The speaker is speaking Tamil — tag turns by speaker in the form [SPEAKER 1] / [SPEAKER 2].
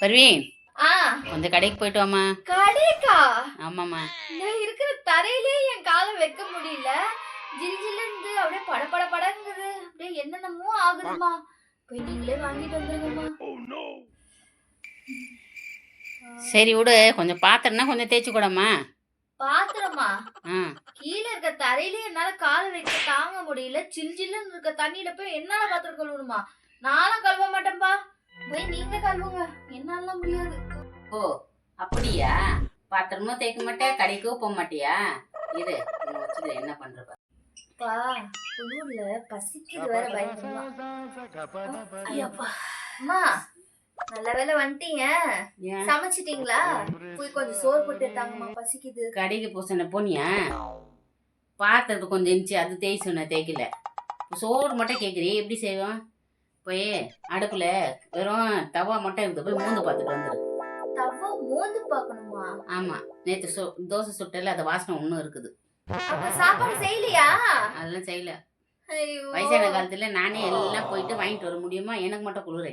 [SPEAKER 1] பர்வீன்,
[SPEAKER 2] ஆ
[SPEAKER 1] கொஞ்சம் கடைக்கு போயிட்டு வாமா.
[SPEAKER 2] கடைக்கா?
[SPEAKER 1] ஆமாம்மா.
[SPEAKER 2] நான் இருக்கிற தரையிலே என் காலை வைக்க முடியல. ஜில் ஜில்லுன்னு அப்படியே பட பட படங்குது. அப்படியே என்னென்னமோ ஆகுதுமா. போய் நீங்களே வாங்கிட்டு வந்துருங்கம்மா.
[SPEAKER 1] சரி விடு, கொஞ்சம் பாத்திரம்னா கொஞ்சம் தேய்ச்சி கூடம்மா.
[SPEAKER 2] பாத்திரமா?
[SPEAKER 1] ஆ
[SPEAKER 2] கீழே இருக்க தரையிலே என்னால காலை வைக்க தாங்க முடியல. ஜில் ஜில்லுன்னு இருக்க தண்ணியில போய் என்னால பாத்திரம் கழுவணுமா? நானும் கழுவ மாட்டேன்பா. போய் நீங்க கழுவுங்க. என்னால முடியாது.
[SPEAKER 1] ஓ அப்படியா? பாத்திரமும் தேய்க்க மாட்டேன், கடைக்கும் போக மாட்டியா? இரு உன்னை வச்சுட்டு என்ன பண்ற பாரு.
[SPEAKER 2] பா குளிர்ல பசிக்குது வேற பயங்கரமா. ஐயப்பா அம்மா, நல்ல வேளை வந்துட்டீங்க.
[SPEAKER 1] ஏன்
[SPEAKER 2] சமைச்சிட்டீங்களா? போய் கொஞ்சம் சோறு போட்டு எடுத்தாங்கம்மா, பசிக்குது.
[SPEAKER 1] கடைக்கு போ சொன்ன போனியா? பாத்திரத்து கொஞ்சம் இருந்துச்சு, அது தேய்ச்சி சொன்ன தேய்க்கல. சோறு மட்டும் கேட்குறீ, எப்படி செய்வோம்? போய் அடுப்புல வெறும் தவா மட்டும் இருக்குது, போய் மூந்து பார்த்துட்டு வந்துரு.
[SPEAKER 2] தவா மோந்து பார்க்கணுமா?
[SPEAKER 1] ஆமா, நேற்று தோசை சுட்டல, அது வாசனை ஒன்றும் இருக்குது.
[SPEAKER 2] அப்ப சாப்பாடு செய்யலையா?
[SPEAKER 1] அதெல்லாம் செய்யல.
[SPEAKER 2] ஐயோ,
[SPEAKER 1] வயசான காலத்துல நானே எல்லாம் போயிட்டு வாங்கிட்டு வர முடியுமா? எனக்கு மட்டும் குளிர